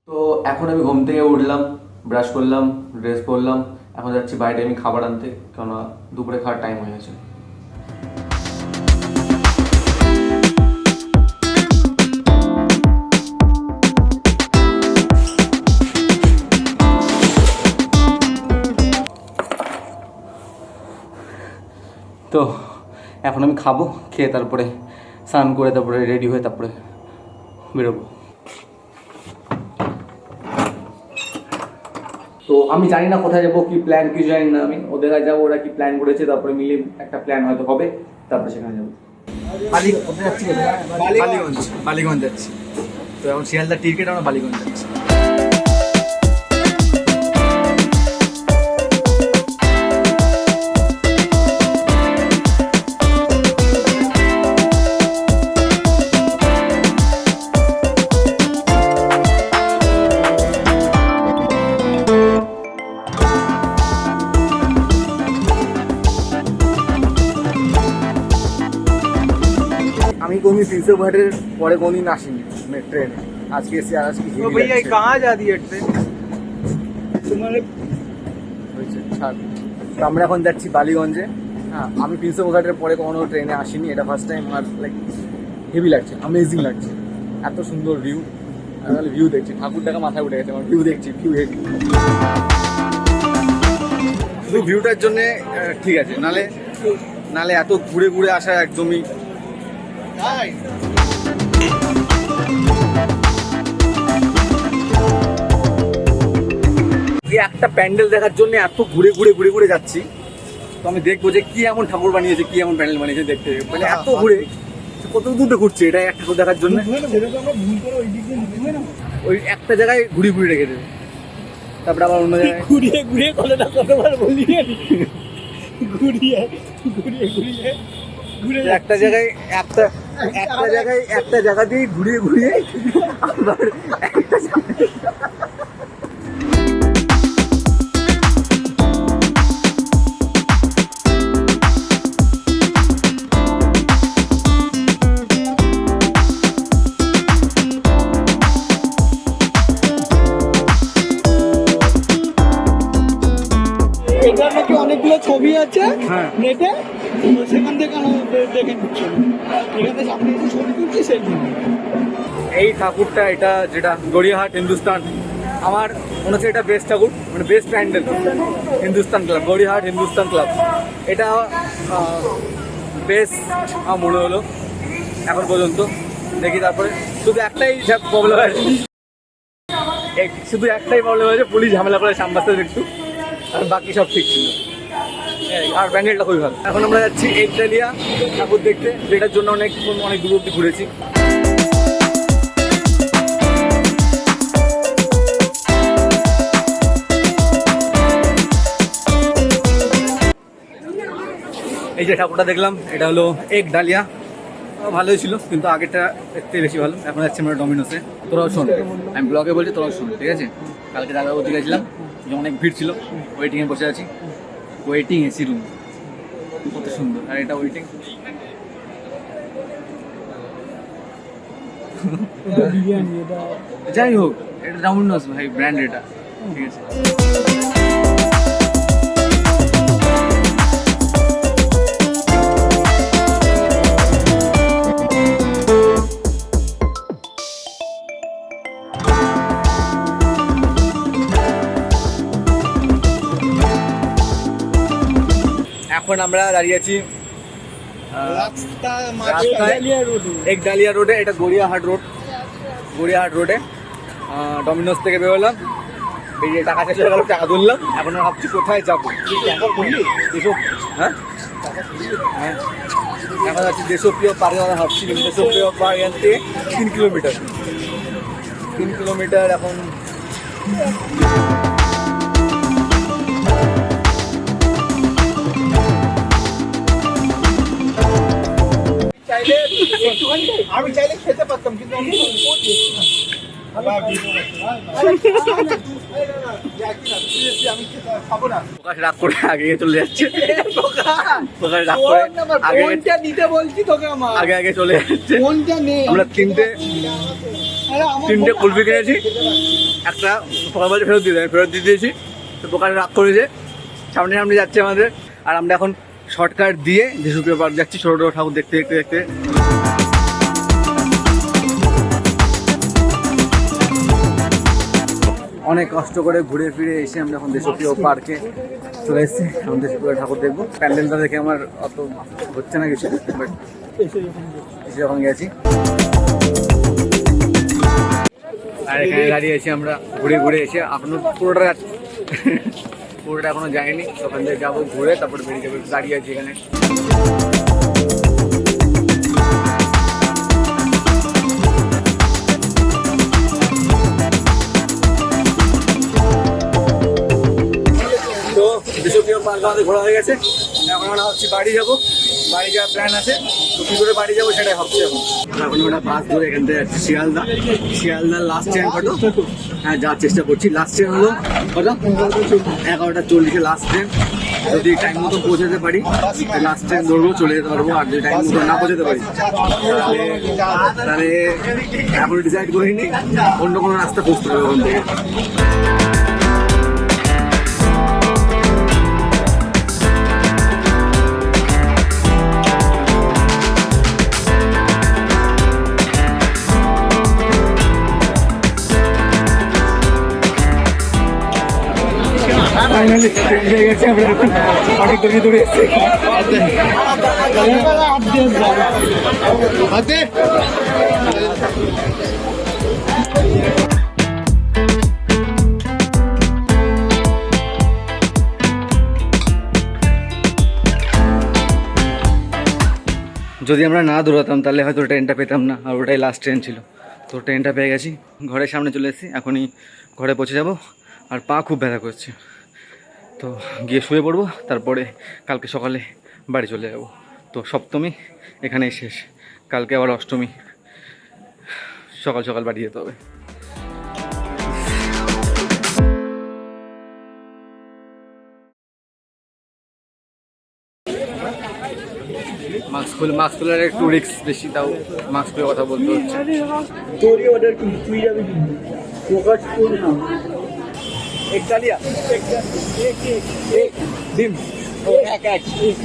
তো এখন আমি ঘুম থেকে উঠলাম, ব্রাশ করলাম, ড্রেস পরলাম, এখন যাচ্ছি বাইরে আমি খাবার আনতে, কেননা দুপুরে খাওয়ার টাইম হয়ে গেছে। তো এখন আমি খাবো, খেয়ে তারপরে স্নান করে তারপরে রেডি হয়ে তারপরে বেরোবো। তো আমি জানি না কোথায় যাবো, কি প্ল্যান কি জানি না, আমি ওদের কাছে যাবো, ওরা কি প্ল্যান করেছে তারপরে মিলে একটা প্ল্যান হয়তো হবে, তারপরে সেখানে যাবো। বালিগঞ্জ যাচ্ছি। তো এখন শিয়ালদা টিকিট আমরা বালিগঞ্জ যাচ্ছি। আমি কোনদিন তিনশো ঘাটের পরে কোনদিন আসিনি ট্রেনে, আজকে এসে আর আজকে कहाँ जा रही है ट्रेन? তো আমরা এখন যাচ্ছি বালিগঞ্জে। হ্যাঁ, আমি তিনশো ঘাটের পরে কোনো ট্রেনে আসিনি, এটা ফার্স্ট টাইম। আমার লাইক হেভি লাগছে, অ্যামেজিং লাগছে, এত সুন্দর ভিউ। আমি তাহলে ভিউ দেখছি, ঠাকুর টাকা মাথায় উঠে গেছে আমার, ভিউ দেখছি, ভিউ হেভি। শুধু ভিউটার জন্যে ঠিক আছে, নালে এত ঘুরে ঘুরে আসা একদমই একটা প্যান্ডেল দেখার জন্য এত ঘুরে ঘুরে যাচ্ছি। তো আমি দেখবো যে কি এমন ঠাকুর বানিয়েছে, কি এমন প্যান্ডেল বানিয়েছে, দেখতে মানে এত ঘুরে কত দূরে ঘুরছে এটা এক ঠাকুর দেখার জন্য। ওই একটা জায়গায় ঘুরে রেখে দেবে, তারপরে আবার অন্য জায়গায় ঘুরিয়ে কথাটা কতবার বলি ঘুরিয়ে একটা জায়গায় একটা জায়গাতেই ঘুরিয়ে আবার একটা এটার নাকি অনেকগুলো ছবি আছে হ্যাঁ। নেটে, সেখান থেকে দেখে নিচ্ছি। এখানে সামনে এসে ছবি তুলছি সেই জন্য। এই ঠাকুরটা, এটা যেটা গড়িয়াহাট হিন্দুস্তান, আমার মনে হচ্ছে এটা বেস্ট ঠাকুর, মানে best pandal Hindustan club, Gariahat Hindustan club. এটা বেস্ট আমার মনে হলো এখন পর্যন্ত। দেখি তারপরে শুধু একটাই প্রবলেম হয়েছে, পুলিশ ঝামেলা করে সামবাসে একটু, আর বাকি সব ঠিক ছিল। আর প্যান্ডেলটা খুবই ভালো। এখন আমরা যাচ্ছি একডালিয়া ঠাকুর দেখতে, যেটার জন্য অনেক দূর অব্দি ঘুরেছি। এই যে ঠাকুরটা দেখলাম, এটা হলো একডালিয়া, ভালোই ছিল, কিন্তু আগেরটা দেখতে বেশি ভালো। এখন যাচ্ছি আমরা ডমিনোসে। তোরাও শোন, আমি ব্লগে বলছি, তোরাও শোন, ঠিক আছে? কালকে জায়গাবতী গেছিলাম, যে অনেক ভিড় ছিল, ওয়েটিংয়ে বসে আছি, ওয়েটিং এসি রুম, কত সুন্দর। আর এটা ওয়েটিং, যাই হোক, এটা ডমিনোস ভাই ব্র্যান্ড, এটা ঠিক আছে। এখন আমরা দাঁড়িয়ে আছি একডালিয়া রোডে, এটা গড়িয়াহাট রোডে। ডমিনোস থেকে বেরোলাম, বেরিয়ে টাকা শেষ হয়ে গেল, টাকা তুললাম। এখন ভাবছি কোথায় যাবো। হ্যাঁ হ্যাঁ, এখন যাচ্ছি দেশপ্রিয় পার্কে। ভাবছি দেশপ্রিয় পার্ক এখান থেকে 3 কিলোমিটার এখন। আমি চাইলে খেতে পারতাম, কিন্তু আমি খাবো না। রাগ করে আগে চলে যাচ্ছে, দিতে বলছি তোকে, আমার আগে চলে যাচ্ছে। ফোনটা নেই, আমরা 3টে আরে আমার তিনটে কুলফি কিনেছি, একটা সকালবেলা ফেরত দিয়ে দেয়, ফেরত দিয়ে দিয়েছি। তো দোকানে রাগ করেছে, সামনে সামনে যাচ্ছে আমাদের। আর আমরা এখন শর্টকাট দিয়ে দেশপ্রিয় পার্ক যাচ্ছি ছোটো ছোটো ঠাকুর দেখতে দেখতে দেখতে। অনেক কষ্ট করে ঘুরে ফিরে এসে আমরা এখন দেশপ্রিয় পার্কে চলে এসেছি। এখন দেশপ্রিয় ঠাকুর দেখবো। প্যান্ডেলটা দেখে আমার অত হচ্ছে না কিছু, বাট কিছু যখন গেছি। আর এখানে দাঁড়িয়ে আছি আমরা ঘুরে ঘুরে এসে, এখনো পুরোটা এখনো যায়নি। ওখান থেকে যাবো ঘুরে, তারপরে বেরিয়ে যাবো। দাঁড়িয়ে আছি এখানে। তো দেশপ্রিয় পার্ক আমাদের ঘোরা হয়ে গেছে। এখন আমরা ভাবছি বাড়ি যাবো, বাড়ি যাওয়ার প্ল্যান আছে। তো কী করে বাড়ি যাবো সেটাই ভাবছি এখন। এখন আমরা বাস ধরে এখান থেকে যাচ্ছি শিয়ালদা। শিয়ালদার লাস্ট ট্রেন কত? হ্যাঁ, যাওয়ার চেষ্টা করছি। লাস্ট ট্রেন হলো কত? 11:40 লাস্ট ট্রেন। যদি টাইম মতো পৌঁছাতে পারি লাস্ট ট্রেন ধরবো, চলে যেতে পারবো। আর যদি টাইম মতো না পৌঁছাতে পারি তাহলে এখন ডিসাইড করিনি, অন্য কোনো রাস্তা খুঁজতে হবে ওখান থেকে। ফাইনালি হয়ে গেছে, আমরা এখন অনেক দূরে দূরে এসেছি। যদি আমরা না দৌড়াতাম তাহলে হয়তো ট্রেনটা পেতাম না, আর ওটাই লাস্ট ট্রেন ছিল। তো ট্রেনটা পেয়ে গেছি, ঘরের সামনে চলে এসেছি। এখনই ঘরে পৌঁছে যাব। আর পা খুব ব্যথা করছে, তো গিয়ে শুয়ে পড়বো। তারপরে কালকে সকালে বাড়ি চলে যাব। তো সপ্তমী এখানেই শেষ, কালকে আবার অষ্টমী, সকাল সকাল বাড়ি যেতে হবে। মাস্ক খোলার একটু রিস্ক বেশি, তাও মাস্ক খুলে কথা বলতে হচ্ছে। তোরই অর্ডার কি তুই যাবি কি প্রকাশ কর না। এক ডালিয়া, এক ডিম, এক